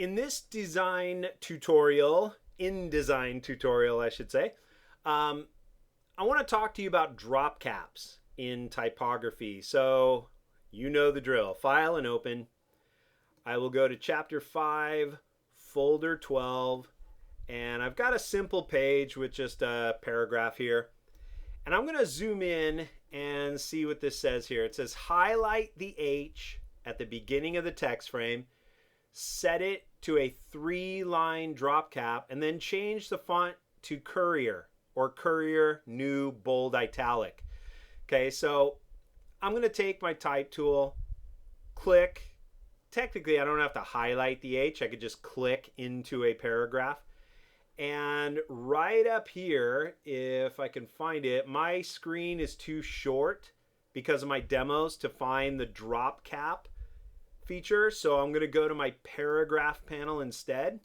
In this design tutorial, InDesign tutorial, I should say, I want to talk to you about drop caps in typography. So you know the drill. File and open. I will go to chapter 5, folder 12, and I've got a simple page with just a paragraph here. And I'm going to zoom in and see what this says here. It says highlight the H at the beginning of the text frame, set it to a 3-line drop cap, and then change the font to Courier or Courier New Bold Italic. Okay, so I'm going to take my type tool, click. Technically, I don't have to highlight the H. I could just click into a paragraph. And right up here, if I can find it, my screen is too short because of my demos to find the drop cap feature. So I'm going to go to my paragraph panel instead.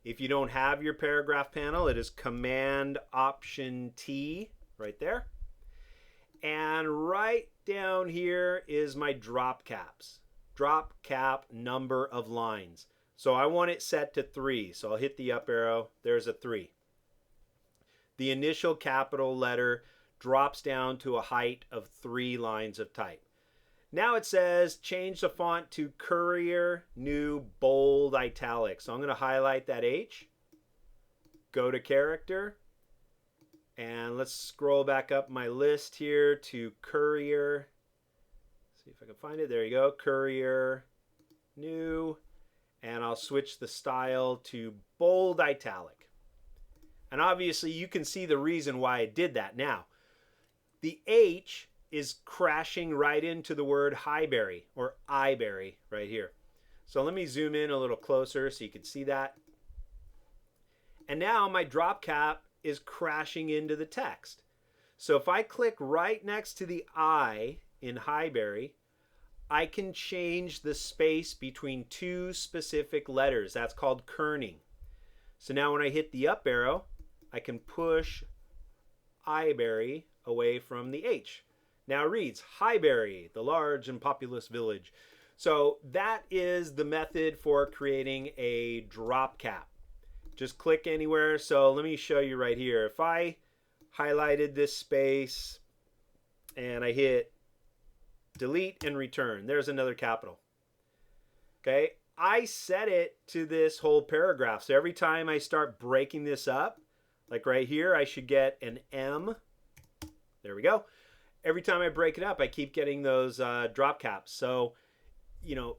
If you don't have your paragraph panel, it is Command Option T right there. And right down here is my drop caps. Drop cap number of lines. So I want it set to 3. So I'll hit the up arrow. There's a 3. The initial capital letter drops down to a height of 3 lines of type. Now it says change the font to Courier New Bold Italic. So I'm going to highlight that H, go to character, and let's scroll back up my list here to Courier. See if I can find it. There you go. Courier New. And I'll switch the style to Bold Italic. And obviously you can see the reason why I did that now. The H is crashing right into the word highberry or iberry right here. So let me zoom in a little closer so you can see that. And now my drop cap is crashing into the text. So if I click right next to the I in highberry, I can change the space between 2 specific letters. That's called kerning. So now when I hit the up arrow, I can push iberry away from the H. Now it reads Highbury, the large and populous village. So that is the method for creating a drop cap. Just click anywhere. So let me show you right here. If I highlighted this space and I hit delete and return, there's another capital. Okay, I set it to this whole paragraph. So every time I start breaking this up, like right here, I should get an M. There we go. Every time I break it up, I keep getting those drop caps. So, you know,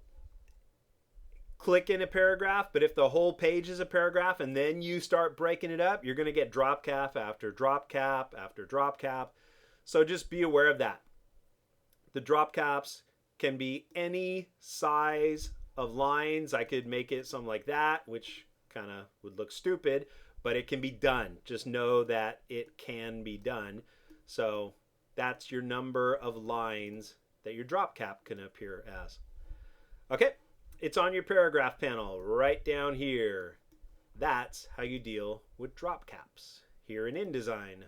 click in a paragraph, but if the whole page is a paragraph and then you start breaking it up, you're going to get drop cap after drop cap after drop cap. So just be aware of that. The drop caps can be any size of lines. I could make it something like that, which kind of would look stupid, but it can be done. Just know that it can be done. So that's your number of lines that your drop cap can appear as. Okay, it's on your paragraph panel right down here. That's how you deal with drop caps here in InDesign.